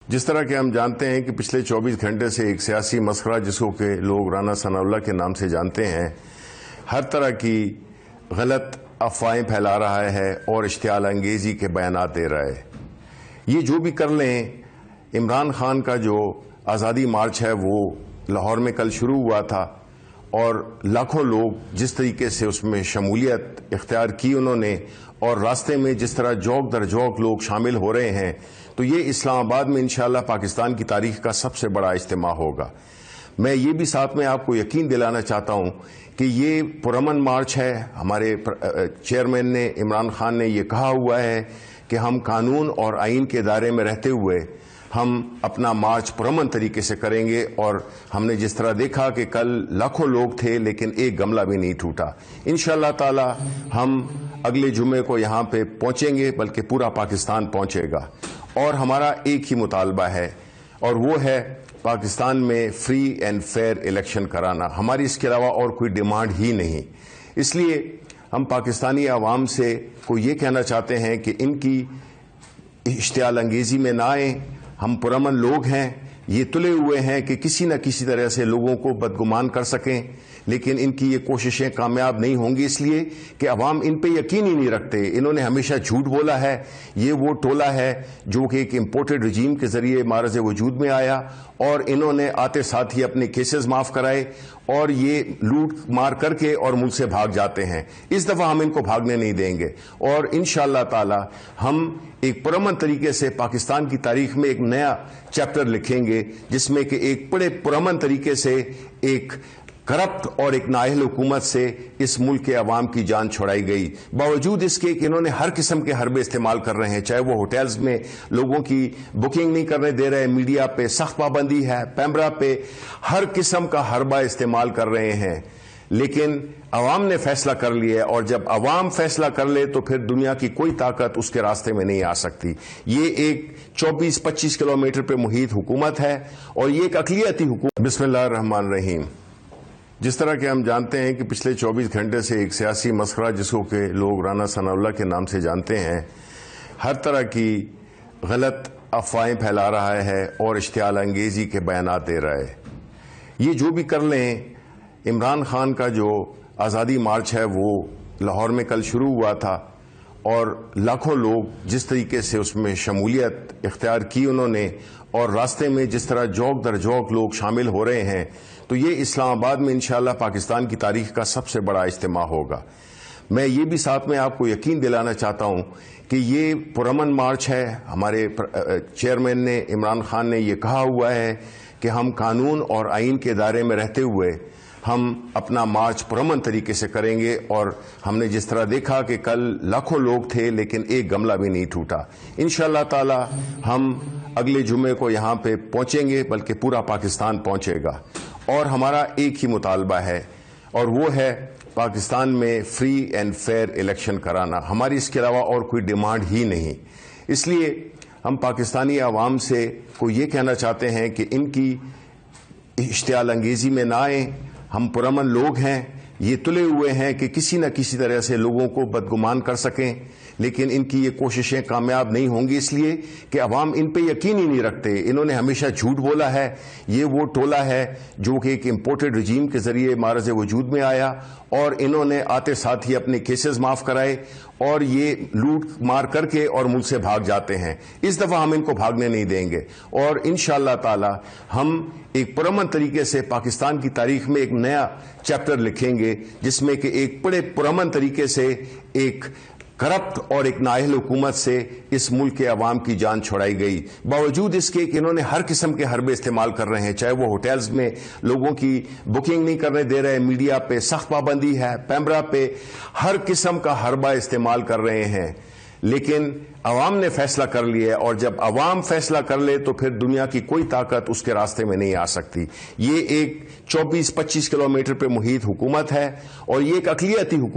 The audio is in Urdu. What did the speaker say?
جس طرح کہ ہم جانتے ہیں کہ پچھلے 24 گھنٹے سے ایک سیاسی مسخرہ جس کو کہ لوگ رانا ثناء اللہ کے نام سے جانتے ہیں ہر طرح کی غلط افواہیں پھیلا رہا ہے اور اشتعال انگیزی کے بیانات دے رہا ہے. یہ جو بھی کر لیں، عمران خان کا جو آزادی مارچ ہے وہ لاہور میں کل شروع ہوا تھا اور لاکھوں لوگ جس طریقے سے اس میں شمولیت اختیار کی انہوں نے، اور راستے میں جس طرح جوک در جوک لوگ شامل ہو رہے ہیں، تو یہ اسلام آباد میں انشاءاللہ پاکستان کی تاریخ کا سب سے بڑا اجتماع ہوگا. میں یہ بھی ساتھ میں آپ کو یقین دلانا چاہتا ہوں کہ یہ پرامن مارچ ہے. ہمارے چیئرمین نے عمران خان نے یہ کہا ہوا ہے کہ ہم قانون اور آئین کے دائرے میں رہتے ہوئے ہم اپنا مارچ پرامن طریقے سے کریں گے، اور ہم نے جس طرح دیکھا کہ کل لاکھوں لوگ تھے لیکن ایک گملہ بھی نہیں ٹوٹا. انشاءاللہ تعالی ہم اگلے جمعے کو یہاں پہ پہنچیں گے، بلکہ پورا پاکستان پہنچے گا، اور ہمارا ایک ہی مطالبہ ہے اور وہ ہے پاکستان میں فری اینڈ فیئر الیکشن کرانا. ہماری اس کے علاوہ اور کوئی ڈیمانڈ ہی نہیں. اس لیے ہم پاکستانی عوام سے کو یہ کہنا چاہتے ہیں کہ ان کی اشتعال انگیزی میں نہ آئیں. ہم پرامن لوگ ہیں، یہ تلے ہوئے ہیں کہ کسی نہ کسی طرح سے لوگوں کو بدگمان کر سکیں، لیکن ان کی یہ کوششیں کامیاب نہیں ہوں گی، اس لیے کہ عوام ان پہ یقین ہی نہیں رکھتے. انہوں نے ہمیشہ جھوٹ بولا ہے. یہ وہ ٹولہ ہے جو کہ ایک امپورٹڈ رجیم کے ذریعے معرض وجود میں آیا، اور انہوں نے آتے ساتھ ہی اپنے کیسز معاف کرائے اور یہ لوٹ مار کر کے اور ملک سے بھاگ جاتے ہیں. اس دفعہ ہم ان کو بھاگنے نہیں دیں گے، اور انشاءاللہ تعالی ہم ایک پرامن طریقے سے پاکستان کی تاریخ میں ایک نیا چیپٹر لکھیں گے، جس میں کہ ایک بڑے پرامن طریقے سے ایک کرپٹ اور ایک نااہل حکومت سے اس ملک کے عوام کی جان چھڑائی گئی، باوجود اس کے کہ انہوں نے ہر قسم کے حربے استعمال کر رہے ہیں. چاہے وہ ہوٹلز میں لوگوں کی بکنگ نہیں کرنے دے رہے، میڈیا پہ سخت پابندی ہے، پیمرا پہ ہر قسم کا حربہ استعمال کر رہے ہیں. لیکن عوام نے فیصلہ کر لیا ہے، اور جب عوام فیصلہ کر لے تو پھر دنیا کی کوئی طاقت اس کے راستے میں نہیں آ سکتی. یہ ایک 24-25 کلومیٹر پہ محیط حکومت ہے، اور یہ ایک اقلیتی حکومت. بسم اللہ الرحمن الرحیم. جس طرح کہ ہم جانتے ہیں کہ پچھلے 24 گھنٹے سے ایک سیاسی مسخرہ جس کو کہ لوگ رانا ثناء اللہ کے نام سے جانتے ہیں ہر طرح کی غلط افواہیں پھیلا رہا ہے اور اشتعال انگیزی کے بیانات دے رہا ہے. یہ جو بھی کر لیں، عمران خان کا جو آزادی مارچ ہے وہ لاہور میں کل شروع ہوا تھا، اور لاکھوں لوگ جس طریقے سے اس میں شمولیت اختیار کی انہوں نے، اور راستے میں جس طرح جوک در جوک لوگ شامل ہو رہے ہیں، تو یہ اسلام آباد میں انشاءاللہ پاکستان کی تاریخ کا سب سے بڑا اجتماع ہوگا. میں یہ بھی ساتھ میں آپ کو یقین دلانا چاہتا ہوں کہ یہ پرامن مارچ ہے. ہمارے چیئرمین نے عمران خان نے یہ کہا ہوا ہے کہ ہم قانون اور آئین کے دائرے میں رہتے ہوئے ہم اپنا مارچ پرامن طریقے سے کریں گے، اور ہم نے جس طرح دیکھا کہ کل لاکھوں لوگ تھے لیکن ایک گملہ بھی نہیں ٹوٹا. انشاءاللہ تعالی ہم اگلے جمعے کو یہاں پہ پہنچیں گے، بلکہ پورا پاکستان پہنچے گا، اور ہمارا ایک ہی مطالبہ ہے اور وہ ہے پاکستان میں فری اینڈ فیئر الیکشن کرانا. ہماری اس کے علاوہ اور کوئی ڈیمانڈ ہی نہیں. اس لیے ہم پاکستانی عوام سے کو یہ کہنا چاہتے ہیں کہ ان کی اشتعال انگیزی میں نہ آئیں. ہم پرامن لوگ ہیں، یہ تلے ہوئے ہیں کہ کسی نہ کسی طرح سے لوگوں کو بدگمان کر سکیں، لیکن ان کی یہ کوششیں کامیاب نہیں ہوں گی، اس لیے کہ عوام ان پہ یقین ہی نہیں رکھتے. انہوں نے ہمیشہ جھوٹ بولا ہے. یہ وہ ٹولہ ہے جو کہ ایک امپورٹڈ رجیم کے ذریعے معرض وجود میں آیا، اور انہوں نے آتے ساتھ ہی اپنے کیسز معاف کرائے اور یہ لوٹ مار کر کے اور ملک سے بھاگ جاتے ہیں. اس دفعہ ہم ان کو بھاگنے نہیں دیں گے، اور انشاءاللہ تعالی ہم ایک پرامن طریقے سے پاکستان کی تاریخ میں ایک نیا چیپٹر لکھیں گے، جس میں کہ ایک بڑے پرامن طریقے سے ایک کرپٹ اور ایک نااہل حکومت سے اس ملک کے عوام کی جان چھڑائی گئی، باوجود اس کے کہ انہوں نے ہر قسم کے حربے استعمال کر رہے ہیں. چاہے وہ ہوٹلز میں لوگوں کی بکنگ نہیں کرنے دے رہے، میڈیا پہ سخت پابندی ہے، پیمرا پہ ہر قسم کا حربہ استعمال کر رہے ہیں. لیکن عوام نے فیصلہ کر لیا ہے، اور جب عوام فیصلہ کر لے تو پھر دنیا کی کوئی طاقت اس کے راستے میں نہیں آ سکتی. یہ ایک 24-25 کلومیٹر پہ محیط حکومت ہے، اور یہ ایک اقلیتی حکومت